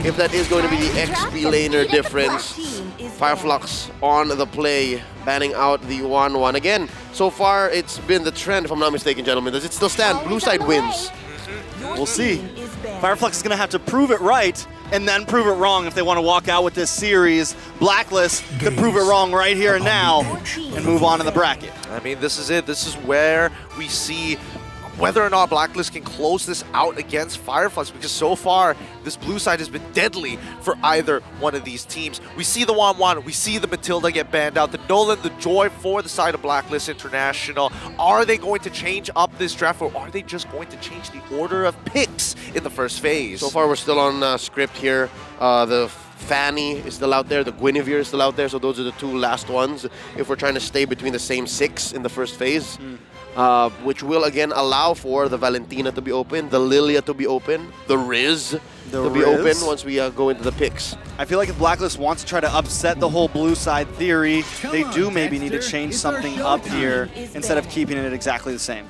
if that is going to be the XP laner difference. Fireflux on the play, banning out the 1-1. Again, so far it's been the trend, if I'm not mistaken, gentlemen. Does it still stand? Blue side wins. We'll see. Fireflux is going to have to prove it right and then prove it wrong if they want to walk out with this series. Blacklist could prove it wrong right here and now and move on in the bracket. I mean, this is it. This is where we see whether or not Blacklist can close this out against Fireflux, because so far this blue side has been deadly for either one of these teams. We see the 1-1, we see the Matilda get banned out, the Nolan, the Joy for the side of Blacklist International. Are they going to change up this draft, or are they just going to change the order of picks in the first phase? So far we're still on script here. The Fanny is still out there, the Guinevere is still out there, so those are the two last ones if we're trying to stay between the same 6 in the first phase. Which will again allow for the Valentina to be open, the Lilia to be open, the Riz to be open once we go into the picks. I feel like if Blacklist wants to try to upset the whole blue side theory, they do maybe need to change something up here instead of keeping it exactly the same.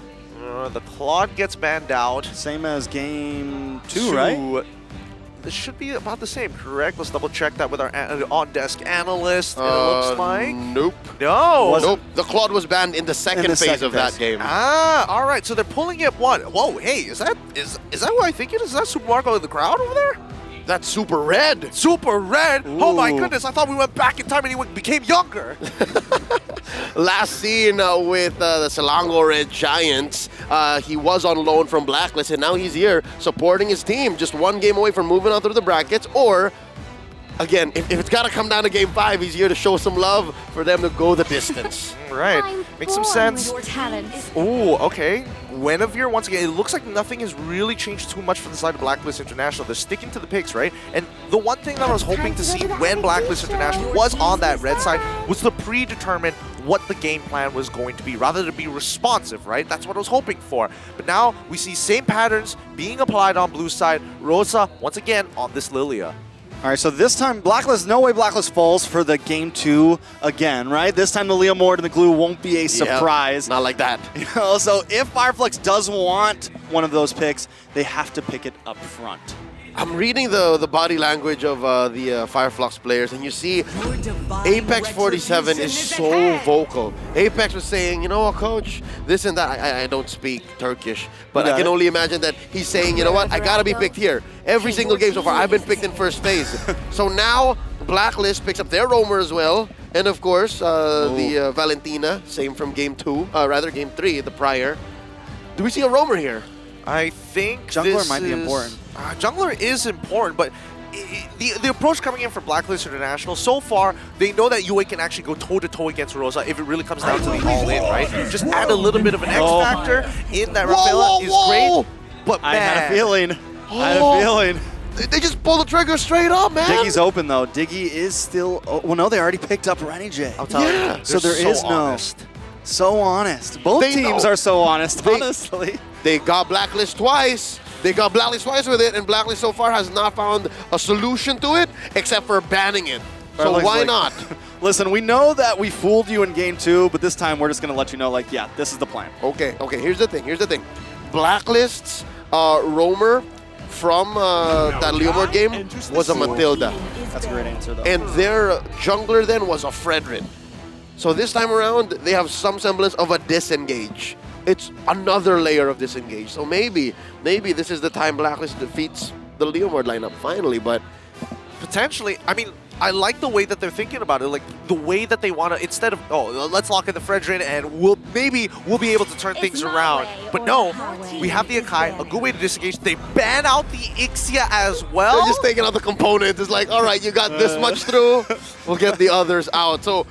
The Claude gets banned out. Same as game 2, right? This should be about the same, correct? Let's double check that with our on-desk analyst. It looks like... Nope. No. Nope. The Claude was banned in the second phase of that game. Ah, all right. So they're pulling it one. Whoa, hey, is that what I think it is? Is that Super Marco in the crowd over there? That's Super Red. Super Red? Ooh. Oh my goodness, I thought we went back in time and he became younger. Last seen with the Selangor Red Giants, he was on loan from Blacklist, and now he's here supporting his team. Just one game away from moving on through the brackets, or, again, if it's got to come down to game 5, he's here to show some love for them to go the distance. Right, makes some sense. Ooh, okay. Guinevere, once again, it looks like nothing has really changed too much for the side of Blacklist International. They're sticking to the picks, right? And the one thing that I was hoping to see when Blacklist International was on that red side was to predetermine what the game plan was going to be, rather than be responsive, right? That's what I was hoping for. But now we see same patterns being applied on blue side. Rosa, once again, on this Lilia. All right, so this time, Blacklist, no way Blacklist falls for the game 2 again, right? This time the Leomord and the glue won't be a surprise. Not like that. You know, so if Fireflux does want one of those picks, they have to pick it up front. I'm reading the body language of the Fireflux players, and you see Apex 47 is so vocal. Apex was saying, you know what, coach, this and that. I don't speak Turkish, but I can only imagine that he's saying, you know what, I got to be picked here. Every single game so far, I've been picked in first phase. So now Blacklist picks up their roamer as well, and of course, the Valentina, same from game 2, rather game 3, the prior. Do we see a roamer here? I think Jungler might be important. Jungler is important, but the approach coming in from Blacklist International, so far, they know that UA can actually go toe-to-toe against Rosa if it really comes down to the all-in, right? Just add a little bit of an X-factor in that Rafaela is great, but man. I had a feeling. I had a feeling. They just pull the trigger straight up, man. Diggy's open, though. Diggy is still... Oh, well, no, they already picked up Renny J. I'll tell you. So there is honest. So honest. Both teams are so honest, honestly. They got Blacklist twice. They got Blacklist twice with it, and Blacklist so far has not found a solution to it except for banning it. So why not? Listen, we know that we fooled you in game 2, but this time we're just going to let you know, like, yeah, this is the plan. Okay, here's the thing. Blacklist's roamer from that Leomord game was a Matilda. That's a great answer, though. And their jungler then was a Fredrin. So this time around, they have some semblance of a disengage. It's another layer of disengage. So maybe this is the time Blacklist defeats the Leomord lineup finally, but potentially, I mean, I like the way that they're thinking about it, like the way that they want to, instead of, oh, let's lock in the Fredrin and we'll be able to turn things around. But no, we have the Akai, a good way to disengage. They ban out the Ixia as well. They're just taking out the component. It's like, all right, you got this much through, we'll get the others out. So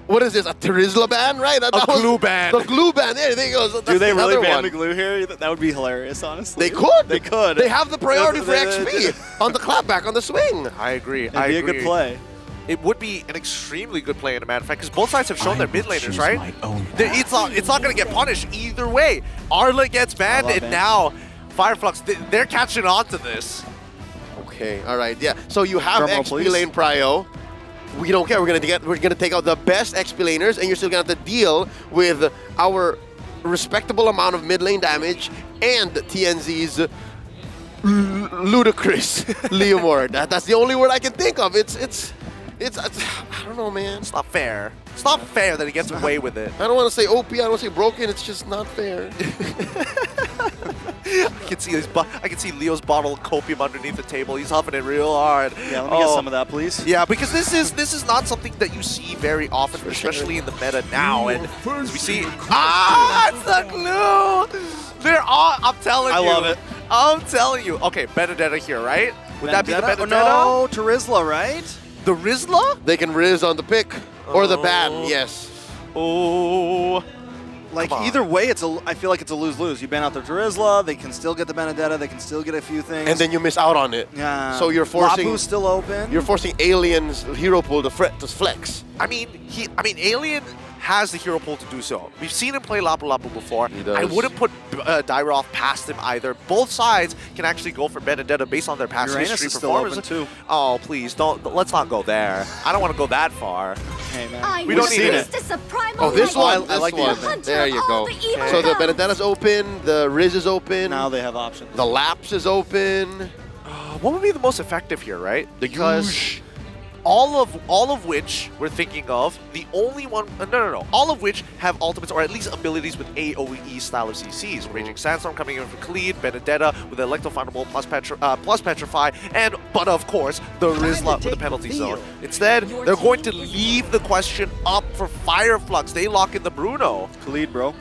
what is this, a Terizla ban, right? A glue ban. The glue ban, there you go. So do they really ban the glue here? That would be hilarious, honestly. They could. They could. They have the priority for XP on the clapback, on the swing. I agree. It'd be a good play. It would be an extremely good play, in a matter of fact, because both sides have shown their mid laners, right? It's not going to get punished either way. Arla gets banned, and now Fireflux, they're catching on to this. Okay, all right, yeah. So you have XP lane prio. We don't care. We're gonna take out the best XP laners, and you're still gonna have to deal with our respectable amount of mid lane damage and TNZ's ludicrous, Leomord. That's the only word I can think of. It's I don't know, man. It's not fair. It's not fair that he gets away with it. I don't want to say OP, I don't want to say broken, it's just not fair. I can see Leo's bottle of copium underneath the table. He's huffing it real hard. Yeah, let me get some of that, please. Yeah, because this is not something that you see very often, especially in the meta now. And as we see, it's the glue. They're all. I'm telling you. I love it. I'm telling you. Okay, Benedetta here, right? Would that be the Benedetta? Oh, no, Terizla, right? The Rizla? They can Riz on the pick or the ban, yes. Oh. Like, either way, I feel like it's a lose-lose. You ban out the Terizla, they can still get the Benedetta, they can still get a few things. And then you miss out on it. Yeah. So you're forcing... Lapu's still open. You're forcing Alien's hero pool to flex. I mean, Alien has the hero pool to do so. We've seen him play Lapu Lapu before. He does. I wouldn't put Dairoth past him either. Both sides can actually go for Benedetta based on their past Uranus history is still performance. open too. Oh, please, let's not go there. I don't want to go that far. Hey, man. We don't need it. Oh, this one? I like this the one. There you go. So the Benedetta's open, the Riz is open. Now they have options. The Laps is open. What would be the most effective here, right? Because all of which we're thinking of, the only one, no, all of which have ultimates or at least abilities with AoE style of CCs. Raging Sandstorm coming in for Khalid, Benedetta with the Electro-Findable plus Petrify, but of course, the Rizla with the penalty zone. Instead, they're going to leave the question up for Fireflux. They lock in the Bruno. Khalid, bro.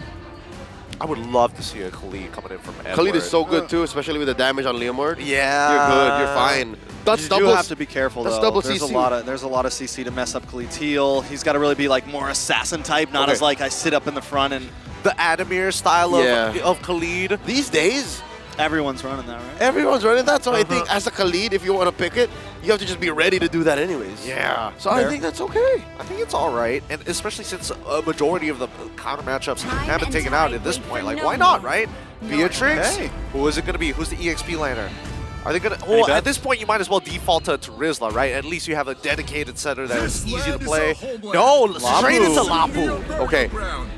I would love to see a Khalid coming in from Edward. Khalid is so good too, especially with the damage on Leomord. Yeah. You're good, you're fine. That's You double, do have to be careful, that's though. double there's CC. There's a lot of CC to mess up Khalid's heal. He's got to really be like more assassin type, not as like I sit up in the front and... The Adamir style of Khalid. These days, Everyone's running that, right? everyone's running that, so I think as a Khalid, if you want to pick it, you have to just be ready to do that anyways. Yeah. So I think that's okay. I think it's all right, and especially since a majority of the counter matchups have been taken out at this point. Like, why not, right? Beatrix? Hey. Who is it going to be? Who's the EXP laner? Are they going to... Well, at this point, you might as well default to Rizla, right? At least you have a dedicated setter that is easy to play. No, straight into Lapu. Okay.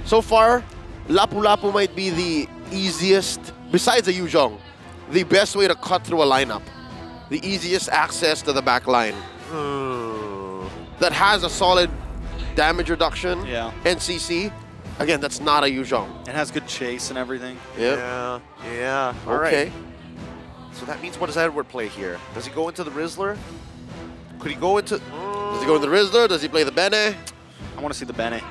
So far, Lapu Lapu might be the easiest, besides the Yuzhong, the best way to cut through a lineup. The easiest access to the back line. That has a solid damage reduction and CC. Again, that's not a Yuzhong. It has good chase and everything. Yeah. All Okay. right. So that means, what does Edward play here? Does he go into the Rizzler? Could he go into... Does he go into the Rizzler? Does he play the Bene? I want to see the Bene.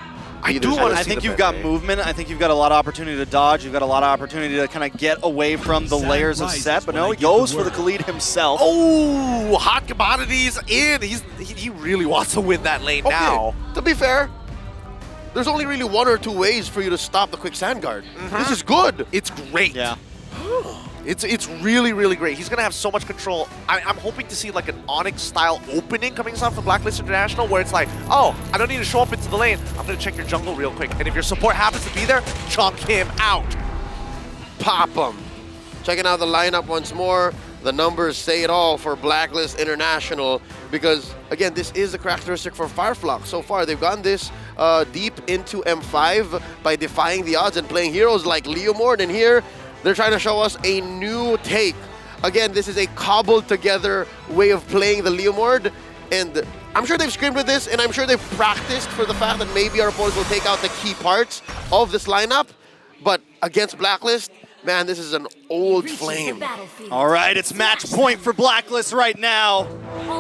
I do want to I see think the you've got Bene. movement. I think you've got a lot of opportunity to dodge. You've got a lot of opportunity to kind of get away from the layers of set. But no, he goes for the Khalid himself. Oh, hot commodities in. He really wants to win that lane now. To be fair, there's only really one or two ways for you to stop the quick sand guard. This is good. It's great. Yeah. It's really, really great. He's going to have so much control. I'm hoping to see like an Onyx-style opening coming off the Blacklist International where it's like, oh, I don't need to show up into the lane. I'm going to check your jungle real quick. And if your support happens to be there, chunk him out. Pop him. Checking out the lineup once more. The numbers say it all for Blacklist International because, again, this is a characteristic for Fireflux. So far, they've gone this deep into M5 by defying the odds and playing heroes like Leomord. And here, they're trying to show us a new take. Again, this is a cobbled together way of playing the Leomord. And I'm sure they've screamed with this, and I'm sure they've practiced for the fact that maybe our opponents will take out the key parts of this lineup. But against Blacklist, man, this is an old flame. All right, it's match point for Blacklist right now.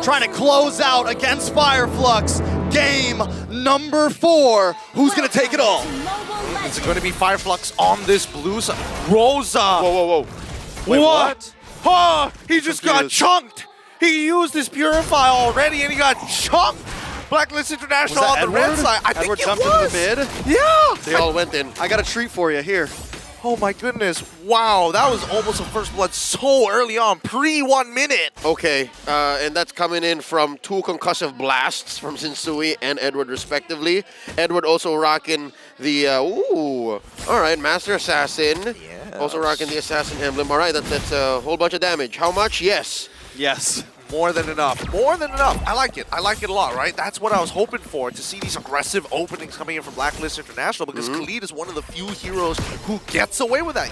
Trying to close out against Fireflux. Game number 4. Who's going to take it all? Is it going to be Fireflux on this blue side? Rosa! Whoa. Wait, what? Oh, he just got chunked! He used his Purify already and he got chunked! Blacklist International on the red side. I think it jumped into the mid? Yeah! They all went in. I got a treat for you here. Oh my goodness. Wow, that was almost a first blood so early on, pre-1 minute. Okay, and that's coming in from 2 concussive blasts from Shinsui and Edward respectively. Edward also rocking the, all right, Master Assassin. Yes. Also rocking the Assassin emblem. All right, that's a whole bunch of damage. How much? Yes. Yes. more than enough. More than enough. I like it. I like it a lot, right? That's what I was hoping for, to see these aggressive openings coming in from Blacklist International, because Khalid is one of the few heroes who gets away with that.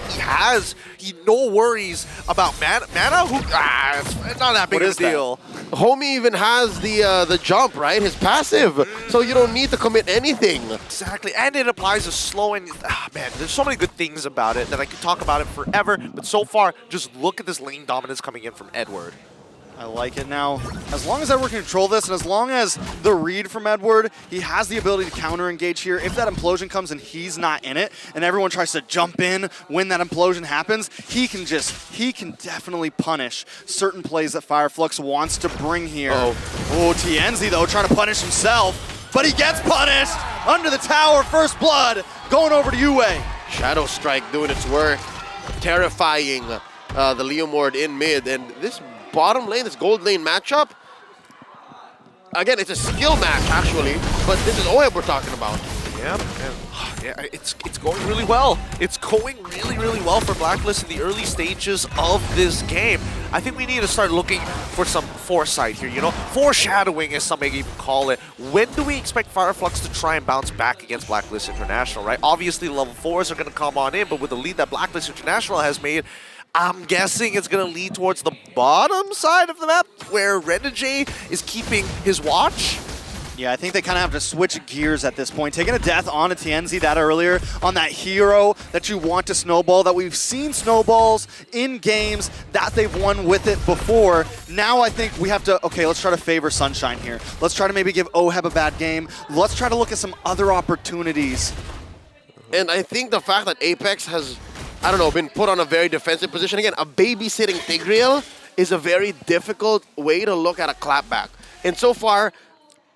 He no worries about mana. It's not that big of a deal. Homie even has the jump, right? His passive. So you don't need to commit anything. Exactly. And it applies a slow and man, there's so many good things about it that I could talk about it forever, but so far, just look at this lane dominance coming in from Edward. I like it now. As long as Edward can control this, and as long as the read from Edward, he has the ability to counter-engage here. If that implosion comes and he's not in it, and everyone tries to jump in when that implosion happens, he can definitely punish certain plays that Fireflux wants to bring here. Oh, TNZ, though, trying to punish himself, but he gets punished under the tower. First blood going over to Yue. Shadow Strike doing its work, terrifying the Leomord in mid, and this bottom lane, this gold lane matchup, again, it's a skill match actually, but this is OHEB we're talking about. Yeah, it's going really well. It's going really well for Blacklist in the early stages of this game. I think we need to start looking for some foresight here, you know? Foreshadowing, as some may even call it. When do we expect Fireflux to try and bounce back against Blacklist International, right? Obviously, level 4s are going to come on in, but with the lead that Blacklist International has made, I'm guessing it's going to lead towards the bottom side of the map, where Renegade is keeping his watch. Yeah, I think they kind of have to switch gears at this point. Taking a death on a TNZ that earlier, on that hero that you want to snowball, that we've seen snowballs in games that they've won with it before. Now I think we have to, okay, let's try to favor Sunshine here. Let's try to maybe give OHEB a bad game. Let's try to look at some other opportunities. And I think the fact that Apex has, I don't know, been put on a very defensive position. Again, a babysitting Tigreal is a very difficult way to look at a clapback. And so far,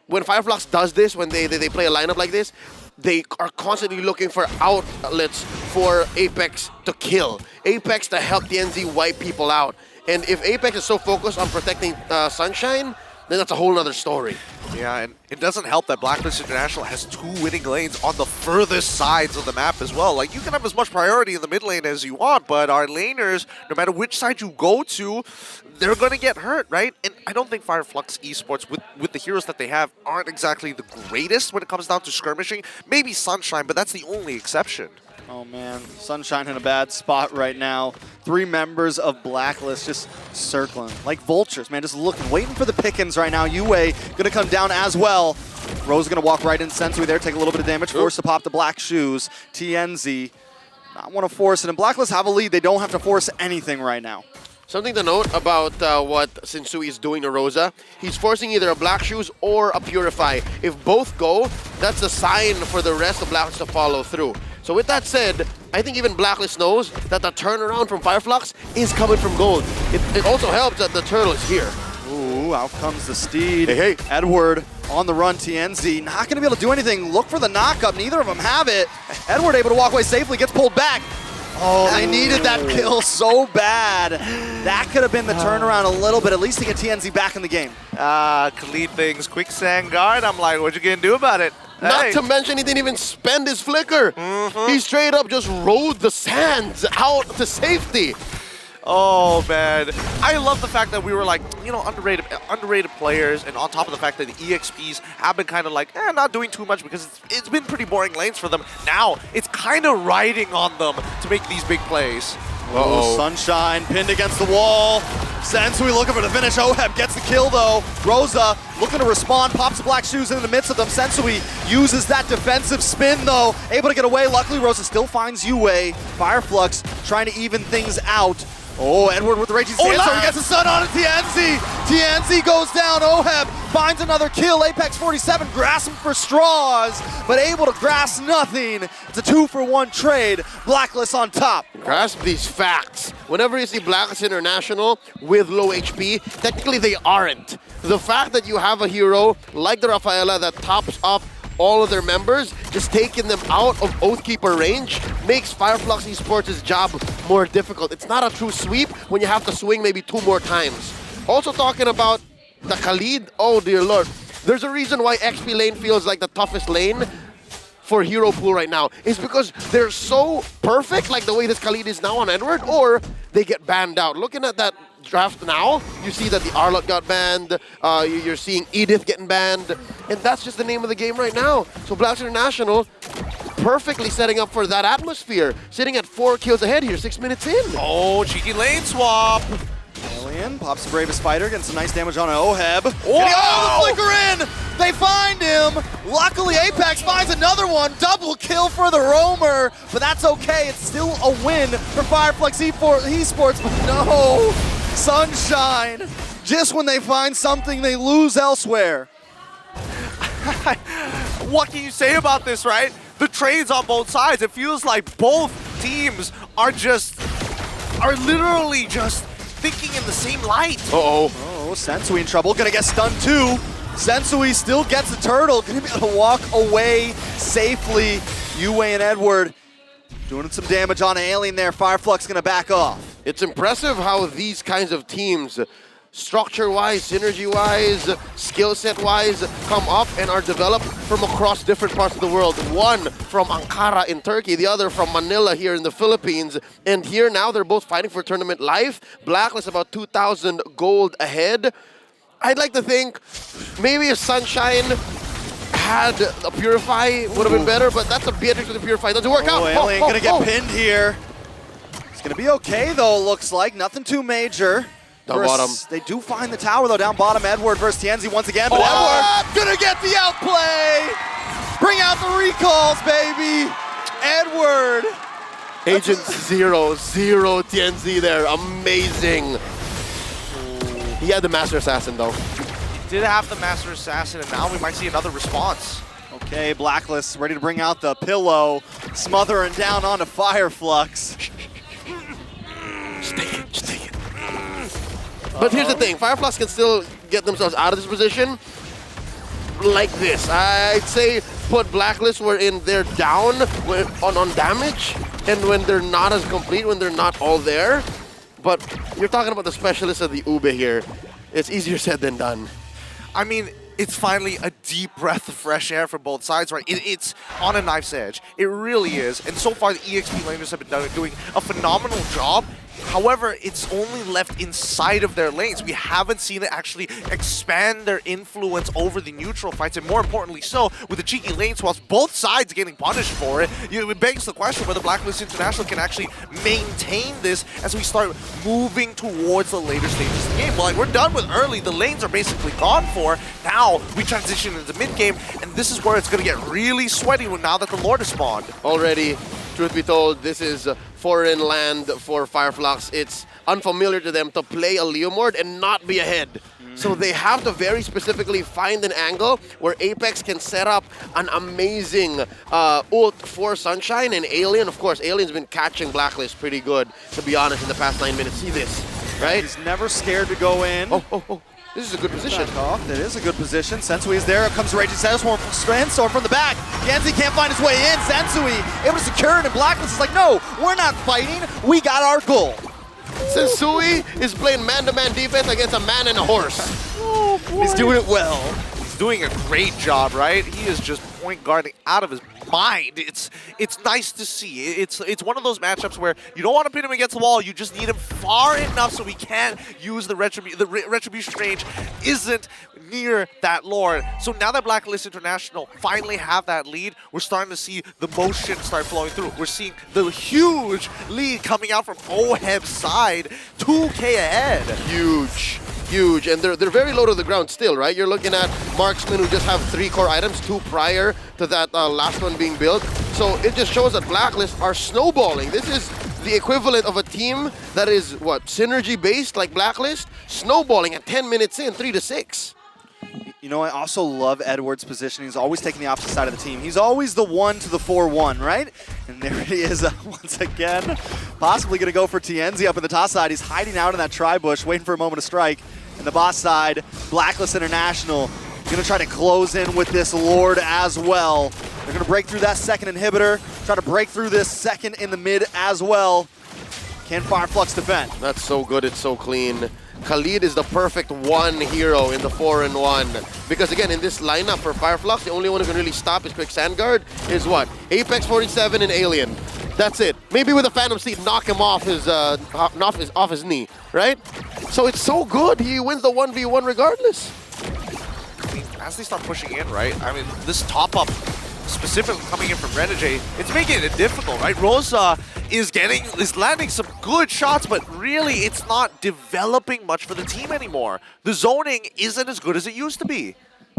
when Fireflux does this, when they play a lineup like this, they are constantly looking for outlets for Apex to kill. Apex to help TNZ wipe people out. And if Apex is so focused on protecting Sunshine, then that's a whole other story. Yeah, and it doesn't help that Blacklist International has 2 winning lanes on the furthest sides of the map as well. Like, you can have as much priority in the mid lane as you want, but our laners, no matter which side you go to, they're going to get hurt, right? And I don't think Fireflux Esports, with the heroes that they have, aren't exactly the greatest when it comes down to skirmishing. Maybe Sunshine, but that's the only exception. Oh man, Sunshine in a bad spot right now. 3 members of Blacklist just circling like vultures, man, just looking, waiting for the pickings right now. Yue gonna come down as well. Rose gonna walk right in Sensui there, take a little bit of damage, forced to pop the black shoes. TNZ not want to force it, and Blacklist have a lead. They don't have to force anything right now. Something to note about what Sensui is doing to Rosa, he's forcing either a Black Shoes or a Purify. If both go, that's a sign for the rest of Blacklist to follow through. So with that said, I think even Blacklist knows that the turnaround from Fireflux is coming from gold. It also helps that the turtle is here. Ooh, out comes the steed. Hey. Edward on the run, TNZ. Not going to be able to do anything. Look for the knock-up. Neither of them have it. Edward able to walk away safely, gets pulled back. Oh, I needed that kill so bad. That could have been the turnaround a little bit, at least to get TNZ back in the game. Khalid things, quicksand guard. I'm like, what you gonna do about it? Not to mention he didn't even spend his flicker. He straight up just rode the sands out to safety. Oh man, I love the fact that we were like, you know, underrated players, and on top of the fact that the EXPs have been kind of like, not doing too much because it's been pretty boring lanes for them. Now it's kind of riding on them to make these big plays. Oh, Sunshine pinned against the wall. Sensui looking for the finish. OHEB gets the kill though. Rosa looking to respond, pops the black shoes in the midst of them. Sensui uses that defensive spin though, able to get away. Luckily Rosa still finds Yue. Fireflux trying to even things out. Oh, Edward with the Raging Sandstorm, he gets the stun on it, TNZ! TNZ goes down, OHEB finds another kill, Apex 47 grasping for straws, but able to grasp nothing. It's a 2-for-1 trade, Blacklist on top. Grasp these facts. Whenever you see Blacklist International with low HP, technically they aren't. The fact that you have a hero like the Rafaela that tops up all of their members, just taking them out of Oathkeeper range, makes Fireflux Esports' job more difficult. It's not a true sweep when you have to swing maybe 2 more times. Also talking about the Khalid, oh dear lord. There's a reason why XP lane feels like the toughest lane for hero pool right now. It's because they're so perfect, like the way this Khalid is now on Edward, or they get banned out. Looking at that draft now, you see that the Arlott got banned, you're seeing Edith getting banned, and that's just the name of the game right now. So Blacks International perfectly setting up for that atmosphere, sitting at 4 kills ahead here, 6 minutes in. Oh, cheeky lane swap. Alien pops the Bravest Fighter, getting some nice damage on Oheb. Whoa! The flicker in! They find him! Luckily, Apex finds another one. Double kill for the Roamer, but that's okay. It's still a win for Fireflex Esports, but no! Sunshine! Just when they find something, they lose elsewhere. What can you say about this, right? The trades on both sides, it feels like both teams are literally just thinking in the same light. Uh-oh. Oh, Sensui in trouble, gonna get stunned too. Sensui still gets the turtle, gonna be able to walk away safely. Yue and Edward doing some damage on Alien there. Fireflux gonna back off. It's impressive how these kinds of teams, structure-wise, synergy-wise, skill set-wise, come up and are developed from across different parts of the world. One from Ankara in Turkey, the other from Manila here in the Philippines. And here now they're both fighting for tournament life. Blacklist about 2,000 gold ahead. I'd like to think maybe if Sunshine had a Purify would have been better, but that's a Beatrix with a Purify. Doesn't work out. Alien gonna get pinned here. It's gonna be okay though, looks like. Nothing too major. Down bottom. They do find the tower though, down bottom. Edward versus Tienzi once again, but Edward gonna get the outplay! Bring out the recalls, baby! Edward! Agent 0, TNZ there, amazing. He had the Master Assassin though. He did have the Master Assassin, and now we might see another response. Okay, Blacklist ready to bring out the pillow, smothering down onto Fireflux. Just take it. But here's the thing, Fireflux can still get themselves out of this position like this. I'd say put Blacklist where they're down on damage, and when they're not as complete, when they're not all there. But you're talking about the specialists of the Ube here. It's easier said than done. I mean, it's finally a deep breath of fresh air from both sides, right? It's on a knife's edge. It really is. And so far, the EXP laners have been doing a phenomenal job. However, it's only left inside of their lanes. We haven't seen it actually expand their influence over the neutral fights, and more importantly so, with the cheeky lane swaps, both sides getting punished for it. It begs the question whether Blacklist International can actually maintain this as we start moving towards the later stages of the game. Well, like, we're done with early. The lanes are basically gone for. Now, we transition into mid-game, and this is where it's going to get really sweaty now that the Lord has spawned. Already, truth be told, this is foreign land for Fireflux. It's unfamiliar to them to play a Leomord and not be ahead. So they have to very specifically find an angle where Apex can set up an amazing ult for Sunshine and Alien. Of course, Alien's been catching Blacklist pretty good, to be honest, in the past 9 minutes. See this, right? He's never scared to go in. Oh. This is a good position. That is a good position. Sensui is there. It comes Raging Sandstorm from the back. Genzi can't find his way in. Sensui able to secure it, and Blacklist is like, no, we're not fighting. We got our goal. Sensui is playing man-to-man defense against a man and a horse. Oh, boy. He's doing it well. He's doing a great job, right? He is just point guarding out of his mind. It's nice to see. It's one of those matchups where you don't want to pin him against the wall. You just need him far enough so he can't use the retribution range isn't near that Lord. So now that Blacklist International finally have that lead, we're starting to see the motion start flowing through. We're seeing the huge lead coming out from Oheb's side, 2K ahead. Huge, and they're very low to the ground still, right? You're looking at marksmen who just have 3 core items, 2 prior to that last one being built. So it just shows that Blacklist are snowballing. This is the equivalent of a team that is, what, synergy-based like Blacklist, snowballing at 10 minutes in, 3-6. You know, I also love Edward's position. He's always taking the opposite side of the team. He's always the 1 to the 4-1, right? And there he is once again. Possibly going to go for Tienzi up in the top side. He's hiding out in that tri-bush, waiting for a moment to strike. And the boss side, Blacklist International, going to try to close in with this Lord as well. They're going to break through that second inhibitor, try to break through this second in the mid as well. Can Fireflux defend? That's so good, it's so clean. Khalid is the perfect one hero in the 4-1. Because again, in this lineup for Fireflux, the only one who can really stop his quick Sandguard is what? Apex 47 and Alien. That's it. Maybe with a Phantom Steed, knock him off his knee, right? So it's so good. He wins the 1v1 regardless. I mean, as they start pushing in, right? I mean, this top-up specifically coming in from Renegade, it's making it difficult, right? Rosa is landing some good shots, but really it's not developing much for the team anymore. The zoning isn't as good as it used to be.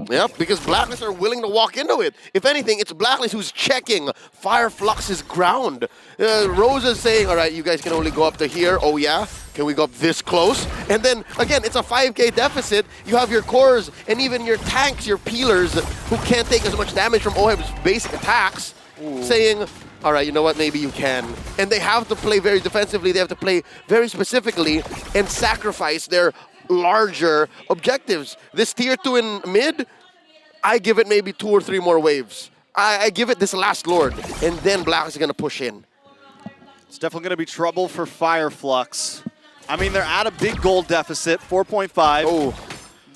Yep, because Blacklist are willing to walk into it. If anything, it's Blacklist who's checking Fireflux's ground. Rosa's saying, all right, you guys can only go up to here. Oh yeah? Can we go up this close? And then, again, it's a 5k deficit. You have your cores and even your tanks, your peelers, who can't take as much damage from OHEB's basic attacks, saying, all right, you know what, maybe you can. And they have to play very defensively. They have to play very specifically and sacrifice their larger objectives. This tier 2 in mid, I give it maybe 2 or 3 more waves. I give it this last Lord, and then Black is going to push in. It's definitely going to be trouble for Fireflux. I mean, they're at a big gold deficit, 4.5. Oh.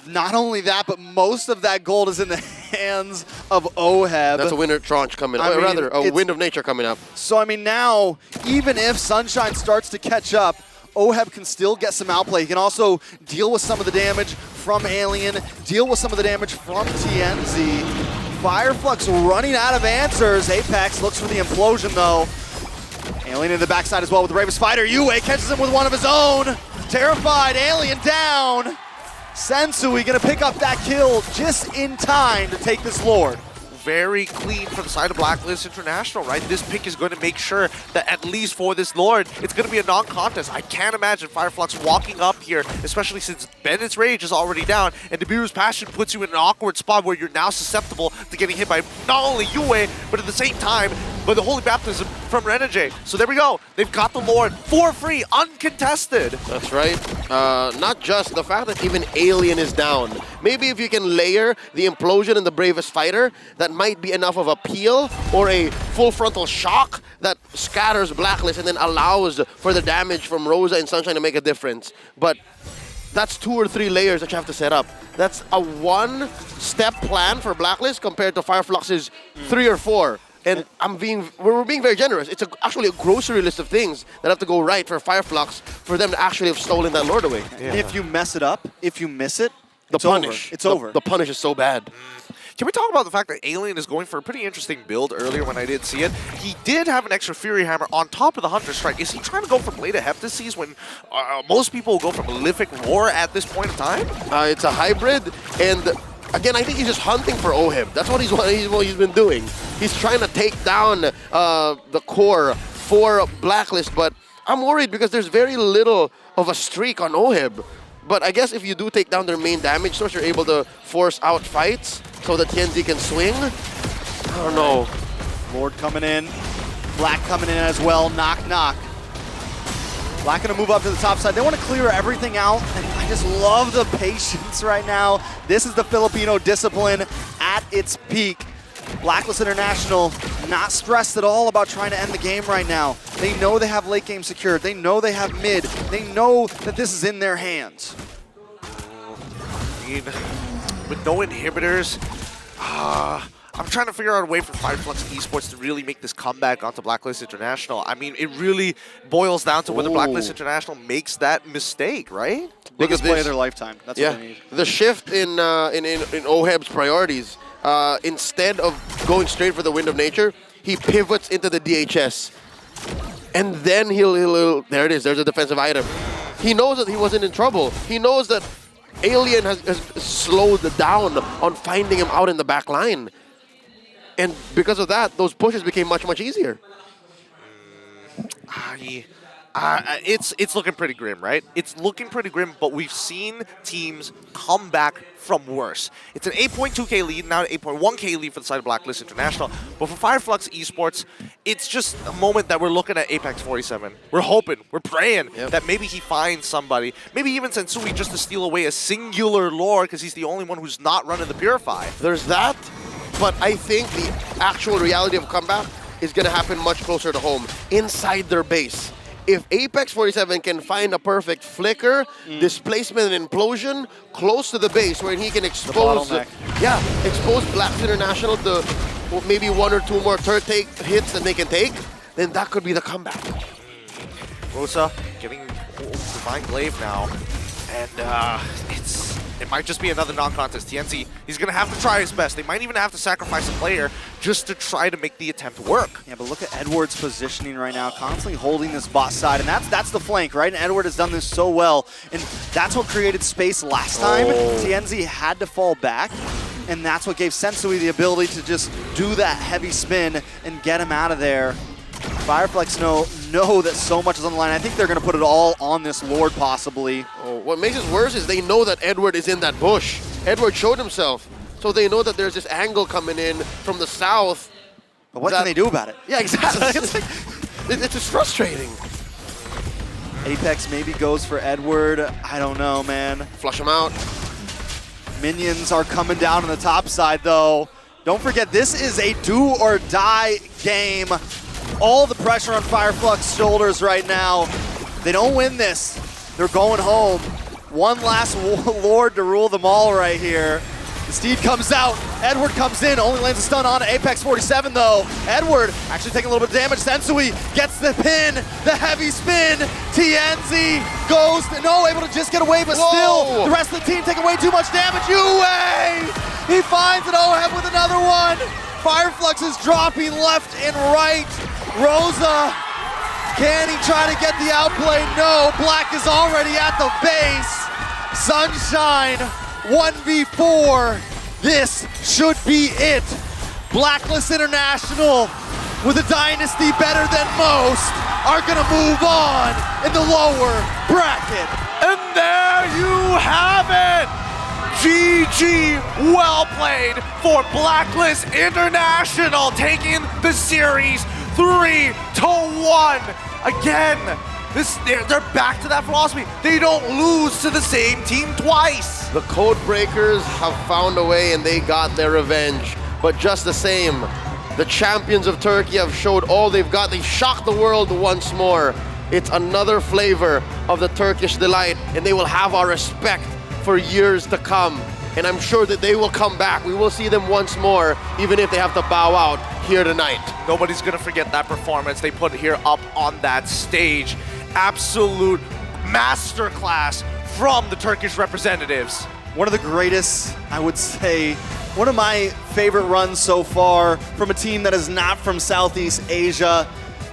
Not only that, but most of that gold is in the hands of OHEB. That's a winter tranche coming up. Rather, a wind of nature coming up. So, I mean, now, even if Sunshine starts to catch up, OHEB can still get some outplay. He can also deal with some of the damage from Alien, deal with some of the damage from TNZ. Fireflux running out of answers. Apex looks for the implosion, though. Alien in the backside as well with the Bravest Fighter. Yue catches him with one of his own. Terrified, Alien down. Sensui gonna pick up that kill just in time to take this Lord. Very clean for the side of Blacklist International, right? This pick is going to make sure that at least for this Lord, it's going to be a non-contest. I can't imagine Fireflux walking up here, especially since Bennett's Rage is already down, and Nibiru's Passion puts you in an awkward spot where you're now susceptible to getting hit by not only Yue, but at the same time, by the Holy Baptism from Renegade. So there we go. They've got the Lord for free, uncontested. That's right. Not just the fact that even Alien is down. Maybe if you can layer the implosion and the Bravest Fighter, that might be enough of a peel or a full frontal shock that scatters Blacklist and then allows for the damage from Rosa and Sunshine to make a difference. But that's 2 or 3 layers that you have to set up. That's a 1-step plan for Blacklist compared to Fireflux's 3 or 4. And we're being very generous. It's actually a grocery list of things that have to go right for Fireflux for them to actually have stolen that Lord away. Yeah. If you mess it up, if you miss it, it's punish. Over. It's over. The punish is so bad. Can we talk about the fact that Alien is going for a pretty interesting build earlier when I did see it? He did have an extra Fury Hammer on top of the Hunter Strike. Is he trying to go for Blade of Heptases when most people will go for Malefic Roar at this point in time? It's a hybrid, and again, I think he's just hunting for OHEB. That's what he's been doing. He's trying to take down the core for Blacklist, but I'm worried because there's very little of a streak on OHEB. But I guess if you do take down their main damage source, you're able to force out fights so that TNZ can swing. I don't know. Lord coming in. Black coming in as well. Knock, knock. Black gonna move up to the top side. They want to clear everything out, and I just love the patience right now. This is the Filipino discipline at its peak. Blacklist International not stressed at all about trying to end the game right now. They know they have late game secured. They know they have mid. They know that this is in their hands. I mean, with no inhibitors, I'm trying to figure out a way for Fireflux Esports to really make this comeback onto Blacklist International. I mean, it really boils down to whether Blacklist International makes that mistake, right? Biggest play of their lifetime. That's what they need. The shift in OHEB's priorities, instead of going straight for the Wind of Nature, he pivots into the DHS. And then he'll there it is, there's a defensive item. He knows that he wasn't in trouble. He knows that Alien has slowed down on finding him out in the back line. And because of that, those pushes became much, much easier. It's looking pretty grim, right? It's looking pretty grim, but we've seen teams come back from worse. It's an 8.2k lead, now an 8.1k lead for the side of Blacklist International. But for Fireflux Esports, it's just a moment that we're looking at Apex 47. We're hoping, we're praying that maybe he finds somebody, maybe even Sensui, just to steal away a singular lore because he's the only one who's not running the Purify. There's that, but I think the actual reality of comeback is going to happen much closer to home, inside their base. If Apex 47 can find a perfect flicker, displacement and implosion close to the base where he can expose expose Blacks International to maybe 1 or 2 more turret hits that they can take, then that could be the comeback. Rosa getting Divine Glaive now, and it might just be another non-contest. TNZ, he's gonna have to try his best. They might even have to sacrifice a player just to try to make the attempt work. Yeah, but look at Edward's positioning right now, constantly holding this bot side, and that's the flank, right? And Edward has done this so well, and that's what created space last time. TNZ had to fall back, and that's what gave Sensui the ability to just do that heavy spin and get him out of there. Fireflex know that so much is on the line. I think they're going to put it all on this Lord, possibly. Oh, what makes it worse is they know that Edward is in that bush. Edward showed himself, so they know that there's this angle coming in from the south. But what can they do about it? Yeah, exactly. It's just frustrating. Apex maybe goes for Edward. I don't know, man. Flush him out. Minions are coming down on the top side, though. Don't forget, this is a do-or-die game. All the pressure on Fireflux's shoulders right now. They don't win this, they're going home. One last Lord to rule them all right here. The Steed comes out, Edward comes in, only lands a stun on Apex 47 though. Edward actually taking a little bit of damage. Sensui gets the pin, the heavy spin. TNZ goes, able to just get away, but still, the rest of the team taking way too much damage. UA! He finds an OHEM with another one. Fireflux is dropping left and right. Rosa, can he try to get the outplay? No, Black is already at the base. Sunshine, 1v4. This should be it. Blacklist International, with a dynasty better than most, are gonna move on in the lower bracket. And there you have it! GG, well played for Blacklist International, taking the series 3-1. Again, they're back to that philosophy. They don't lose to the same team twice. The Code Breakers have found a way and they got their revenge. But just the same, the champions of Turkey have showed all they've got. They've shocked the world once more. It's another flavor of the Turkish delight, and they will have our respect for years to come. And I'm sure that they will come back. We will see them once more, even if they have to bow out here tonight. Nobody's gonna forget that performance they put here up on that stage. Absolute masterclass from the Turkish representatives. One of the greatest, I would say, one of my favorite runs so far from a team that is not from Southeast Asia.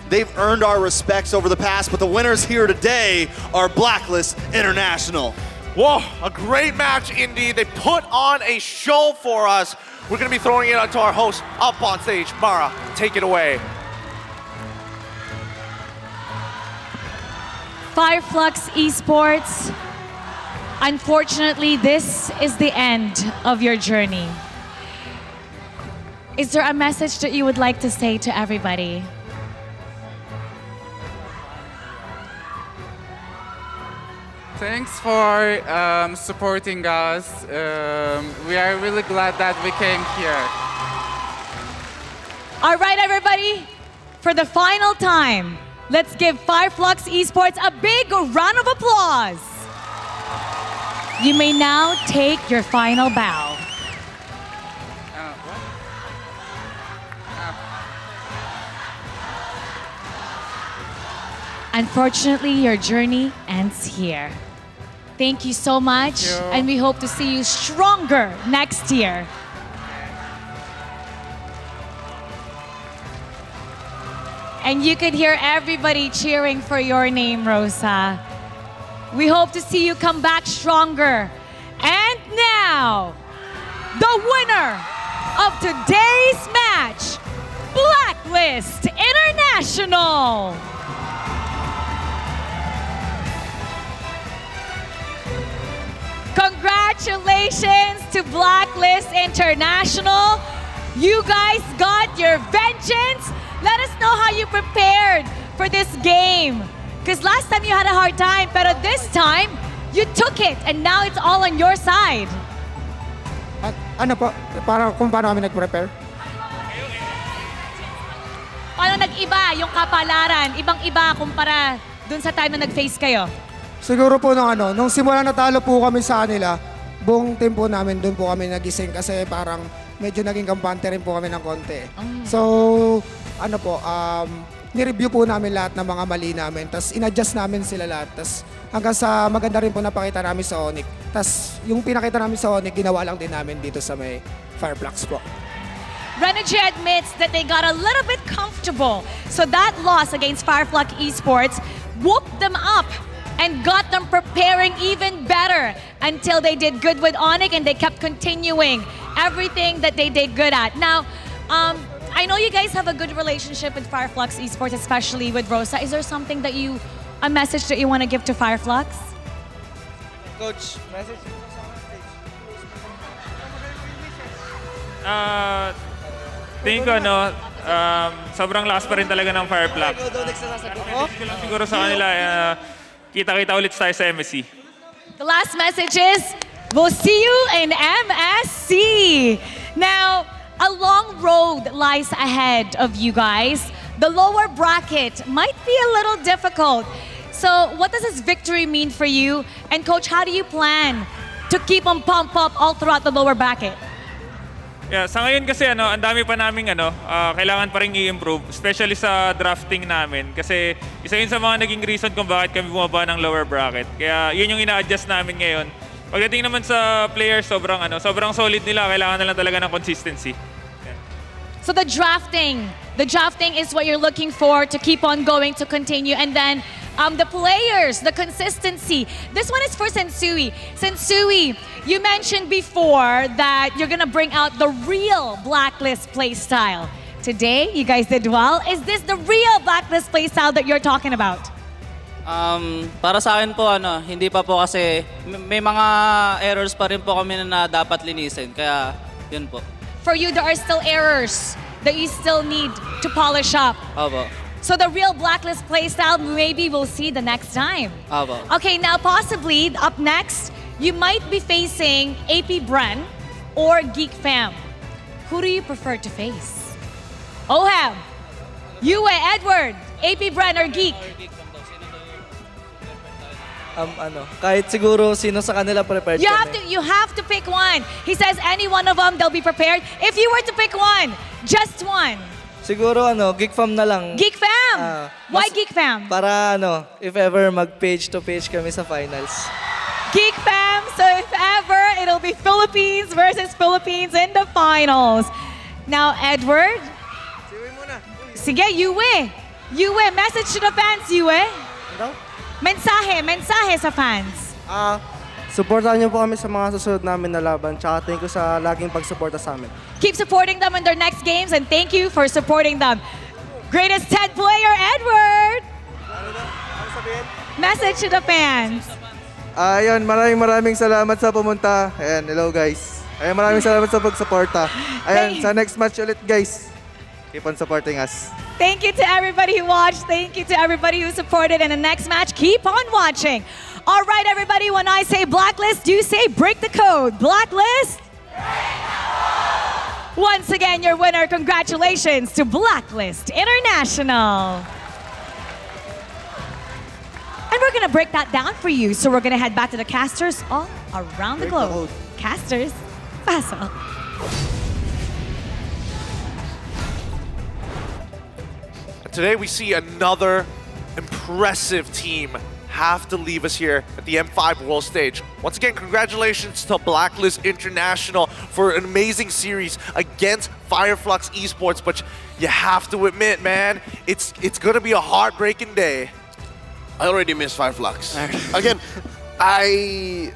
They've earned our respects over the past, but the winners here today are Blacklist International. Whoa, a great match indeed. They put on a show for us. We're gonna be throwing it out to our host up on stage. Mara, take it away. Fireflux Esports, unfortunately, this is the end of your journey. Is there a message that you would like to say to everybody? Thanks for supporting us. We are really glad that we came here. All right, everybody, for the final time, let's give Fireflux Esports a big round of applause. You may now take your final bow. Unfortunately, your journey ends here. Thank you so much, and we hope to see you stronger next year. And you could hear everybody cheering for your name, Rosa. We hope to see you come back stronger. And now, the winner of today's match, Blacklist International. Congratulations to Blacklist International. You guys got your vengeance. Let us know how you prepared for this game. Because last time you had a hard time, but this time, you took it and now it's all on your side. Ano po? Kung paano kami nag-prepare? Paano nag-iba yung kapalaran? Ibang-iba kumpara dun sa time na nag-face kayo? Siguro po nung simula natalo po kami sa kanila, buong team po namin, doon po kami nagising kasi parang medyo naging kampante rin po kami ng konti. So, nireview po namin lahat ng mga mali namin. Tapos in-adjust namin sila lahat. Tapos hanggang sa maganda rin po napakita namin sa Onyx. Tapos yung pinakita namin sa Onyx, ginawa lang din namin dito sa may Fireflux po. Renergy admits that they got a little bit comfortable. So that loss against Fireflux Esports whooped them up and got them preparing even better until they did good with Onyx and they kept continuing everything that they did good at. Now, I know you guys have a good relationship with Fireflux Esports, especially with Rosa. Is there something that a message that you want to give to Fireflux? Coach, message tingin ko sobrang lakas pa rin talaga ng Fireflux. Message ko lang siguro sa kanila, kita-kita ulit tayo sa MSC. The last message is, we'll see you in MSC. Now, a long road lies ahead of you guys. The lower bracket might be a little difficult. So, what does this victory mean for you? And Coach, how do you plan to keep on pump up all throughout the lower bracket? Yeah, sa ngayon kasi ang dami pa naming kailangan pa rin i-improve, especially sa drafting namin. Kasi isa yun sa mga naging reason kung bakit kami bumaba ng lower bracket. Kaya yun yung ina-adjust namin ngayon. Pagdating naman sa players, sobrang solid nila. Kailangan na lang talaga ng consistency. Yeah. So the drafting is what you're looking for to keep on going, to continue. And then the players, the consistency. This one is for Sensui. Sensui, you mentioned before that you're gonna bring out the real Blacklist playstyle. Today, you guys did well. Is this the real Blacklist playstyle that you're talking about? Para sa akin po, hindi pa po kasi may mga errors pa rin po kami na dapat linisin. Kaya, yun po. For you, there are still errors that you still need to polish up. Opo. So the real Blacklist playstyle, maybe we'll see the next time. Opo. Okay, now possibly, up next, you might be facing AP Bren or Geek Fam. Who do you prefer to face? Oham, Yue, Edward, AP Bren or Geek? Kahit siguro sino sa kanila prepared You have to pick one. He says any one of them, they'll be prepared. If you were to pick one, just one. Siguro Geek Fam na lang. Geek Fam! Why Geek Fam? Para if ever mag-page to page kami sa finals. Geek Fam, so if ever, it'll be Philippines versus Philippines in the finals. Now, Edward. Sige, Yue. Yue, message to the fans, Yue. Mensahe sa fans. Supportahan niyo po kami sa mga susunod namin na laban. Tsaka thank you sa laging pagsuporta sa amin. Keep supporting them in their next games and thank you for supporting them. Greatest 10 player, Edward! Message to the fans. Ayun, maraming salamat sa pumunta. Ayan, hello guys. Ayan, maraming salamat sa pagsuporta. Ayan, sa next match ulit guys. Keep on supporting us. Thank you to everybody who watched. Thank you to everybody who supported. In the next match, keep on watching. All right, everybody, when I say Blacklist, you say break the code. Blacklist? Once again, your winner. Congratulations to Blacklist International. And we're going to break that down for you. So we're going to head back to the casters all around the globe. Casters, paso. Today we see another impressive team have to leave us here at the M5 World Stage. Once again, congratulations to Blacklist International for an amazing series against Fireflux Esports, but you have to admit, man, it's gonna be a heartbreaking day. I already miss Fireflux. Again, I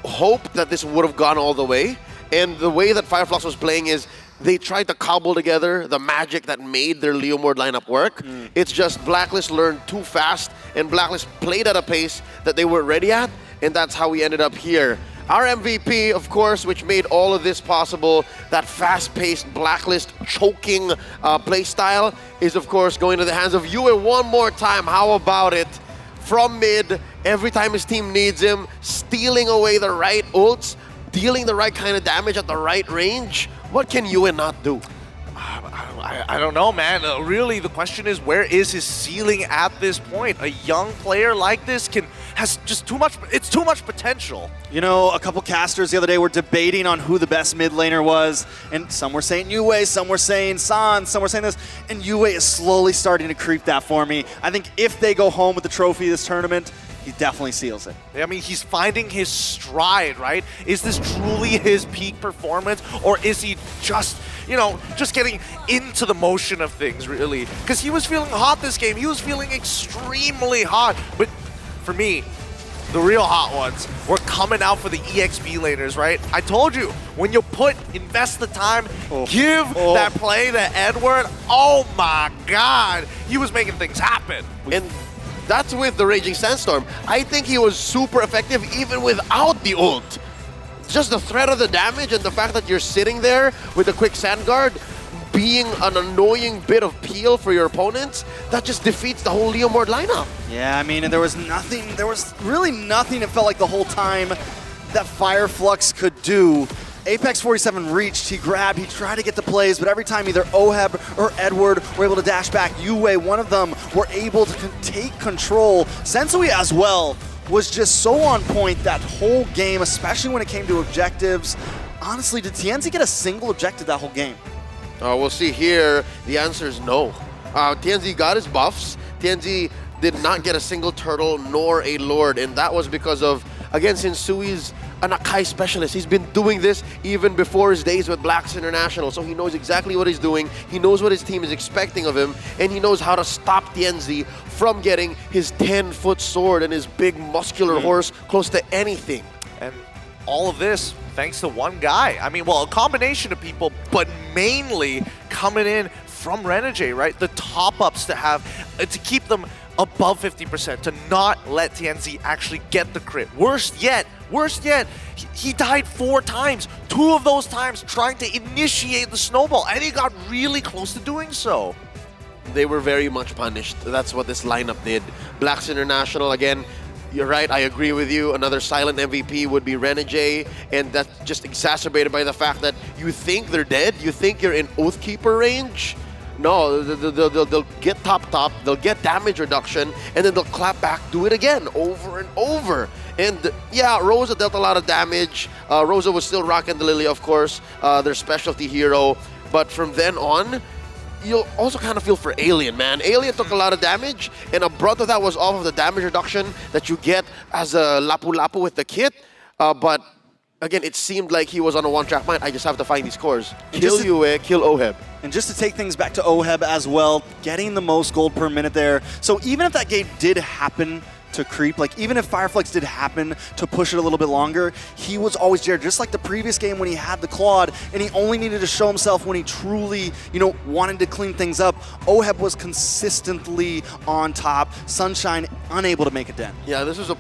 hope that this would have gone all the way, and the way that Fireflux was playing is they tried to cobble together the magic that made their Leo Mord lineup work. It's just Blacklist learned too fast, and Blacklist played at a pace that they weren't ready at, and that's how we ended up here. Our MVP, of course, which made all of this possible, that fast-paced Blacklist choking play style, is of course going to the hands of Yue one more time. How about it? From mid, every time his team needs him, stealing away the right ults, dealing the right kind of damage at the right range. What can Yue not do? I I don't know, man. Really, the question is, where is his ceiling at this point? A young player like this has just too much. It's too much potential. You know, a couple casters the other day were debating on who the best mid laner was, and some were saying Yue, some were saying San, some were saying this, and Yue is slowly starting to creep that for me. I think if they go home with the trophy this tournament, he definitely seals it. I mean, he's finding his stride, right? Is this truly his peak performance, or is he just, you know, just getting into the motion of things, really? Because he was feeling hot this game. He was feeling extremely hot. But for me, the real hot ones were coming out for the EXP laners, right? I told you, when you invest the time, give that play to Edward, oh my God, he was making things happen. And that's with the Raging Sandstorm. I think he was super effective even without the ult. Just the threat of the damage and the fact that you're sitting there with a quick sand guard being an annoying bit of peel for your opponents, that just defeats the whole Leomord lineup. Yeah, I mean, and there was really nothing it felt like the whole time that Fire Flux could do. Apex 47 reached, he grabbed, he tried to get the plays, but every time either Oheb or Edward were able to dash back, Yue, one of them, were able to take control. Sensui as well was just so on point that whole game, especially when it came to objectives. Honestly, did TNZ get a single objective that whole game? We'll see here. The answer is no. TNZ got his buffs. TNZ did not get a single turtle nor a lord, and that was because of, again, Sinsui's an Akai specialist. He's been doing this even before his days with Blacks International, so he knows exactly what he's doing. He knows what his team is expecting of him, and he knows how to stop TNZ from getting his 10-foot sword and his big muscular horse close to anything. And all of this thanks to one guy. I mean, well, a combination of people, but mainly coming in from Renegade, right? The top-ups to keep them above 50%, to not let TNZ actually get the crit. Worst yet, he died 4 times. 2 of those times trying to initiate the snowball, and he got really close to doing so. They were very much punished. That's what this lineup did. Blacks International, again, you're right, I agree with you. Another silent MVP would be Renegade, and that's just exacerbated by the fact that you think they're dead, you think you're in Oathkeeper range. No, they'll get top, they'll get damage reduction, and then they'll clap back, do it again, over and over. And yeah, Rosa dealt a lot of damage. Rosa was still rocking the Lily, of course, their specialty hero. But from then on, you'll also kind of feel for Alien, man. Alien took a lot of damage, and a brunt of that was off of the damage reduction that you get as a Lapu-Lapu with the kit. But again, it seemed like he was on a one-track mind. I just have to find these cores. Kill Yue, kill Oheb. And just to take things back to Oheb as well, getting the most gold per minute there. So even if that game did happen to creep, like even if Fireflux did happen to push it a little bit longer, he was always there, just like the previous game when he had the Claude, and he only needed to show himself when he truly, you know, wanted to clean things up. Oheb was consistently on top, Sunshine unable to make a dent. Yeah, this was a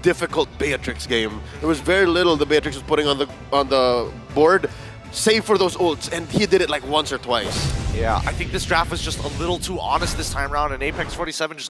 difficult Beatrix game. There was very little the Beatrix was putting on the board, save for those ults, and he did it like once or twice. Yeah, I think this draft was just a little too honest this time around, and Apex 47 just